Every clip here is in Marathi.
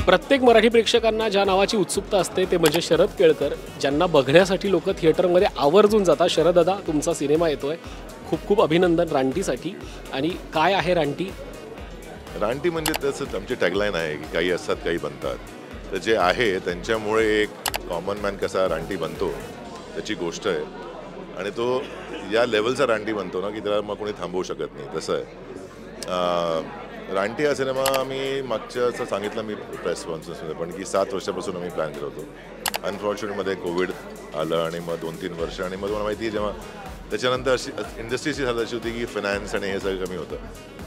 प्रत्येक मराठी प्रेक्षकांना ज्या नावाची उत्सुकता असते ते म्हणजे शरद केळकर, ज्यांना बघण्यासाठी लोक थिएटरमध्ये आवर्जून जातात. शरद दादा, तुमचा सिनेमा येतोय, खूप खूप अभिनंदन रानटीसाठी. आणि काय आहे रानटी? रानटी म्हणजे तसंच आमची टॅगलाईन आहे की काही असतात काही बनतात. तर जे आहे त्यांच्यामुळे एक कॉमन मॅन कसा रानटी बनतो त्याची गोष्ट आहे. आणि तो या लेवलचा रानटी बनतो ना की त्याला मग कोणी थांबवू शकत नाही. तसं आहे. रानटी हा सिनेमा आम्ही मागच्या असं सांगितलं मी प्रेस कॉन्फरन्समध्ये पण की 7 वर्षापासून आम्ही प्लॅन करत होतो. अनफॉर्च्युनेटमध्ये कोविड आलं आणि मग 2-3 वर्ष आणि मग मला माहिती आहे जेव्हा त्याच्यानंतर अशी इंडस्ट्रीची हालत अशी होती की फायनान्स आणि हे सगळं कमी होतं.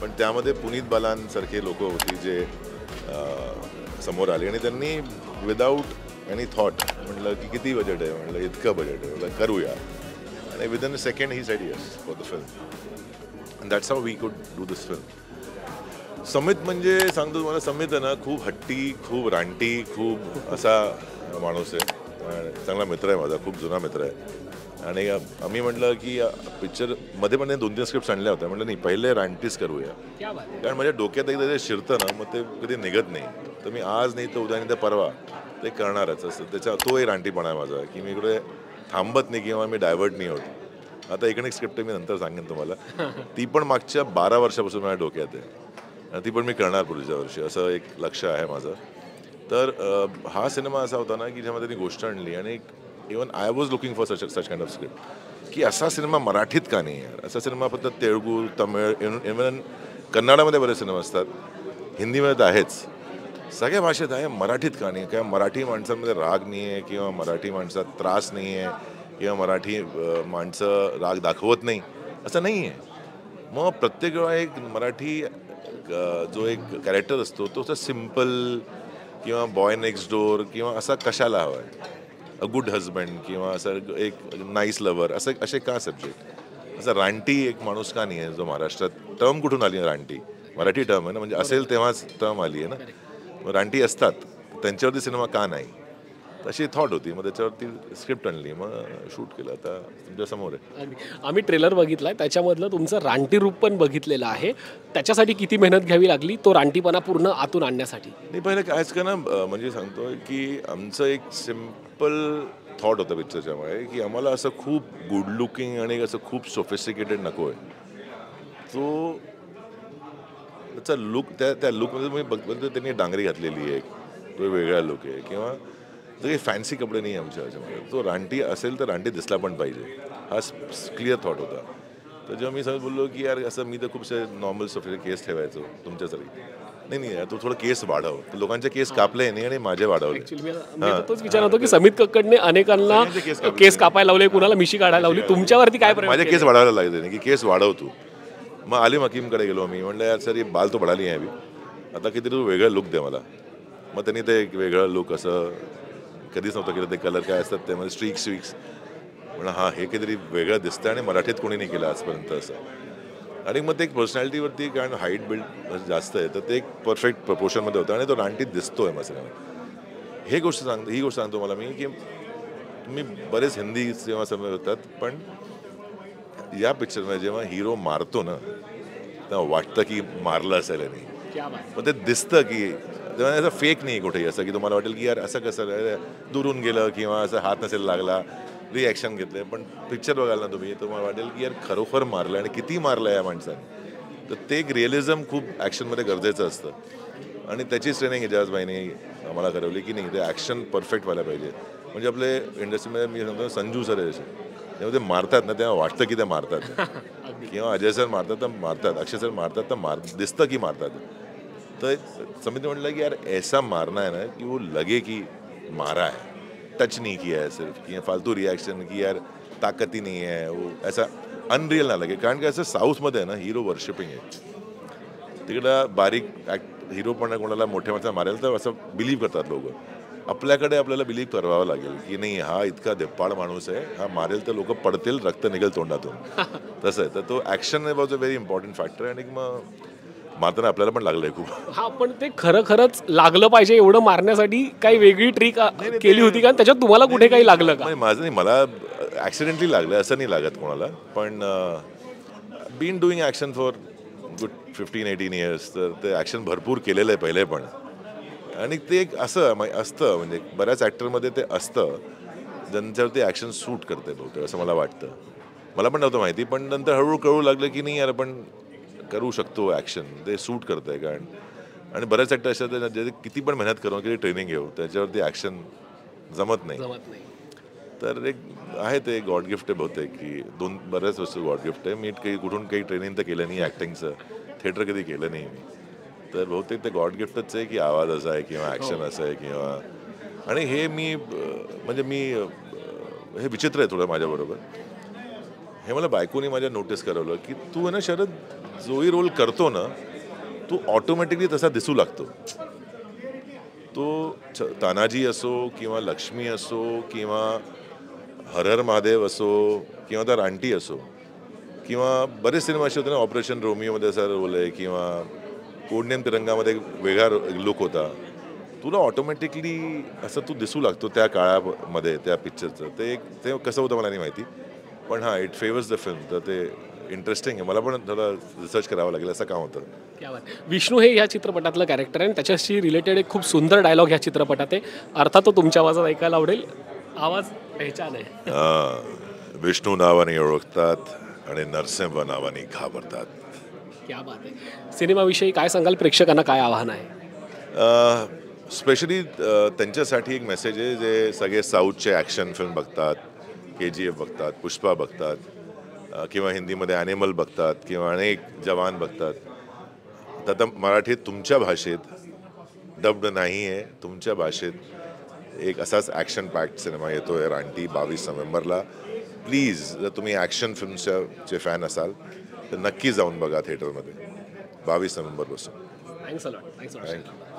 पण त्यामध्ये पुनीत बालांसारखे लोक होती जे समोर आले आणि त्यांनी विदाऊट एनी थॉट म्हटलं की किती बजेट आहे, म्हटलं इतकं बजेट आहे, म्हटलं करूया. आणि within a second he said yes for the film and that's how we could do this film. Samit म्हणजे सांगतो तुम्हाला, समित आहे ना खूप हट्टी, खूप रानटी, खूप असा माणूस आहे. चांगला मित्र आहे माझा, खूप जुना मित्र आहे. आणि आम्ही म्हटलं की पिक्चरमध्ये पण 2-3 स्क्रिप्ट आणल्या होत्या. म्हटलं नाही, पहिले रानटीच करूया. कारण माझ्या डोक्यात एकदा जे शिरतं ना मग ते कधी निघत नाही. तर मी आज नाही तर उद्या नाही तर परवा ते करणारच असं. त्याचा तो एक रानटीपणा आहे माझा की मी इकडे थांबत नाही किंवा मी डायव्हर्ट नाही होत. आता एक स्क्रिप्ट मी नंतर सांगेन तुम्हाला. ती पण मागच्या 12 वर्षापासून माझ्या डोक्यात आहे. ती पण मी करणार पुढच्या वर्षी, असं एक लक्ष आहे माझं. तर हा सिनेमा असा होता ना की ज्यामध्ये त्यांनी गोष्ट आणली आणि even I was looking for such kind of script की असा सिनेमा मराठीत का नाही आहे. असा सिनेमा फक्त तेलुगू, तमिळ, इवन कन्नडामध्ये बरेच सिनेमा असतात, हिंदीमध्ये तर आहेच, सगळ्या भाषेत आहे, मराठीत का नाही. किंवा मराठी माणसांमध्ये राग नाही आहे किंवा मराठी माणसात त्रास नाही आहे किंवा मराठी माणसं राग दाखवत नाही असं नाही आहे. मग प्रत्येक वेळा एक मराठी जो एक कॅरेक्टर असतो तो असा सिम्पल किंवा बॉय नेक्स्ट डोअर किंवा असा कशाला हवा आहे, अ गुड हजबंड किंवा असं एक नाईस लवर, असं असे का सब्जेक्ट. असं रानटी एक माणूस का नाही आहे जो महाराष्ट्रात. टर्म कुठून आली आहे रानटी? मराठी टर्म आहे ना, म्हणजे असेल तेव्हाच टर्म आली आहे ना. मग रानटी असतात, त्यांच्यावरती सिनेमा का नाही, तशी थॉट होती. मग त्याच्यावरती स्क्रिप्ट आणली, मग शूट केलं. आता तुमच्यासमोर आहे. आम्ही ट्रेलर बघितलाय, त्याच्यामधलं तुमचं रानटी रूप पण बघितलेलं आहे. त्याच्यासाठी किती मेहनत घ्यावी लागली तो रानटीपणा पूर्ण आतून आणण्यासाठी? नाही, पहिले कायच का ना, म्हणजे सांगतो की आमचं एक सिम्पल थॉट होतं पिक्चरच्यामुळे की आम्हाला असं खूप गुड लुकिंग आणि असं खूप सोफिस्टिकेटेड नको आहे. तो त्याचा लुक, त्या लुकमध्ये मी बघतो त्यांनी डांगरी घातलेली आहे, तो वेगळा लुक आहे. किंवा जो काही फॅन्सी कपडे नाही आमच्या ह्याच्यामध्ये, तो रानटी असेल तर रानटी दिसला पण पाहिजे, हा क्लिअर थॉट होता. तर जेव्हा मी सगळं बोललो की यार असं मी तर खूपसे नॉर्मल सोफे केस ठेवायचो तुमच्यासाठी, नाही तू थोडं केस वाढव. लोकांचे केस कापले नाही आणि माझे वाढवले. तोच विचार होतो की समित कक्कडने अनेकांना केस कापायला लावले, कुणाला मिशी काढायला लावली, तुमच्यावरती काय प्रयोग? माझे केस वाढवायला लागले नाही की केस वाढव तू. मग आलिम हकीमकडे गेलो मी, म्हटलं यार सर, बाल तो बढाली आहे अभी, आता किती तू वेगळं लुक दे मला. मग त्यांनी ते एक वेगळं लुक असं कधीच नव्हतं केलं. ते कलर काय असतात त्यामध्ये स्ट्रीक्स म्हणलं हां हे काहीतरी वेगळं दिसतं आणि मराठीत कोणी नाही केलं आजपर्यंत असं. आणि मग ते एक पर्सनॅलिटीवरती, कारण हाईट बिल्ड जास्त आहे तर ते एक परफेक्ट प्रपोर्शनमध्ये होतं आणि तो रानटीत दिसतोय माझ्या. ही गोष्ट सांगतो मला मी की तुम्ही बरेच हिंदी सिनेमा समोर होतात, पण या पिक्चरमध्ये जेव्हा हिरो मारतो ना तेव्हा वाटतं की मारलं असेल आणि मग ते दिसतं की तेव्हा असं फेक नाही कुठेही असं की तुम्हाला वाटेल की यार असं कसं दुरून गेलं किंवा असं हात नसेल लागला, रिॲक्शन घेतलं. पण पिक्चर बघाल ना तुम्ही, तुम्हाला वाटेल की यार खरोखर मारलं आणि किती मारलं या माणसाने. तर ते एक रिअलिझम खूप ॲक्शनमध्ये गरजेचं असतं आणि त्याचीच ट्रेनिंग एजाजबाईने आम्हाला करवली की नाही ते ॲक्शन परफेक्ट व्हायला पाहिजे. म्हणजे आपले इंडस्ट्रीमध्ये मी सांगतो संजू सर आहे, तेव्हा ते मारतात ना तेव्हा वाटतं की ते मारतात किंवा अजय सर मारतात तर मारतात, अक्षय सर मारतात तर दिसतं की मारतात. तर समिती म्हटलं की यार ऐसा मारना है ना कि वो लगे कि मारा है, टच नहीं किया है सिर्फ, कि फालतू रिॲक्शन की यार ताकत ही नहीं है, वो ऐसा अनरियल ना लगे. कारण की असं साऊथमध्ये आहे ना हिरो वर्शिपिंग आहे, तिकडं बारीक हिरो पण कोणाला मोठ्या माणसाला मारेल तर असं बिलीव्ह करतात लोक. आपल्याकडे आपल्याला बिलीव्ह करावं लागेल की नाही हा इतका देप्पाड माणूस आहे, हा मारेल तर लोक पडतील, रक्त निघेल तोंडातून. तसं आहे. तर तो action was a very important factor आणि मग मारताना आपल्याला पण लागलंय खूप. हा, पण ते खरंच लागलं पाहिजे एवढं मारण्यासाठी काही वेगळी ट्रिक केली होती का? त्याच्यात तुम्हाला कुठे काही लागलं का? माझं नाही, मला ॲक्सिडेंटली लागलं असं नाही लागत कोणाला. पण been doing action for good 15-18 years, तर ते ॲक्शन भरपूर केलेलं आहे पहिले पण. आणि ते एक असं असतं म्हणजे बऱ्याच ॲक्टरमध्ये ते असतं ज्यांच्यावरती ॲक्शन सूट करते बहुतेक असं मला वाटतं. मला पण नव्हतं माहिती, पण नंतर हळूहळू कळू लागलं की नाही यार आपण करू शकतो ॲक्शन, ते सूट करतंय. कारण आणि बऱ्याच ॲक्टर असे आहेत जे किती पण मेहनत करून किती ट्रेनिंग घेऊ त्याच्यावरती ॲक्शन जमत नाही. जमत नाही. तर एक आहे ते गॉड गिफ्ट आहे बहुतेक की बऱ्याच वस्तू गॉड गिफ्ट आहे. मी काही कुठून काही ट्रेनिंग तर केलं नाही ॲक्टिंगचं, थिएटर कधी केलं नाही मी. तर बहुतेक ते गॉड गिफ्टच आहे की आवाज असा आहे किंवा ॲक्शन असं आहे किंवा आणि हे मी म्हणजे मी हे विचित्र आहे थोडं माझ्याबरोबर. हे मला बायकोनी माझ्या नोटीस करवलं की तू आहे ना शरद जोही रोल करतो ना तू ऑटोमॅटिकली तसा दिसू लागतो. तो तानाजी असो किंवा लक्ष्मी असो किंवा हर हर महादेव असो किंवा त्या रानटी असो किंवा बरेच सिनेमा असे होते ना, ऑपरेशन रोमिओमध्ये असा रोल आहे किंवा कोडनेम तिरंगामध्ये एक वेगळा लुक होता. तुला ऑटोमॅटिकली असं तू दिसू लागतो त्या काळामध्ये त्या पिक्चरचं. ते कसं होतं मला नाही माहिती, पण हां इट फेवर्स द फिल्म. तर ते इंटरेस्टिंग आहे. मला पण थोडा रिसर्च करावं लागेल असं काम होतं. क्या बात. विष्णू हे या चित्रपटातलं कॅरेक्टर आहे आणि त्याच्याशी रिलेटेड एक खूप सुंदर डायलॉग ह्या चित्रपटात आहे. अर्थात तो तुमच्या आवाजात ऐकायला आवडेल. आवाज पहचान आहे. विष्णू नावाने ओळखतात आणि नरसिंह नावाने घाबरतात. क्या बात आहे. सिनेमाविषयी काय सांगाल, प्रेक्षकांना काय आव्हान आहे? स्पेशली त्यांच्यासाठी एक मेसेज आहे जे सगळे साऊथचे ॲक्शन फिल्म बघतात, KGF बघतात, पुष्पा बघतात किंवा हिंदीमध्ये ॲनिमल बघतात किंवा अनेक जवान बघतात. तर आता मराठीत तुमच्या भाषेत डब्ड नाही आहे, तुमच्या भाषेत एक असाच ॲक्शन पॅक्ड सिनेमा येतो आहे रानटी 22 नोव्हेंबरला. प्लीज जर तुम्ही ॲक्शन फिल्मचे फॅन असाल तर नक्की जाऊन बघा थिएटरमध्ये 22 नोव्हेंबरपासून. Thanks a lot. थँक्यू.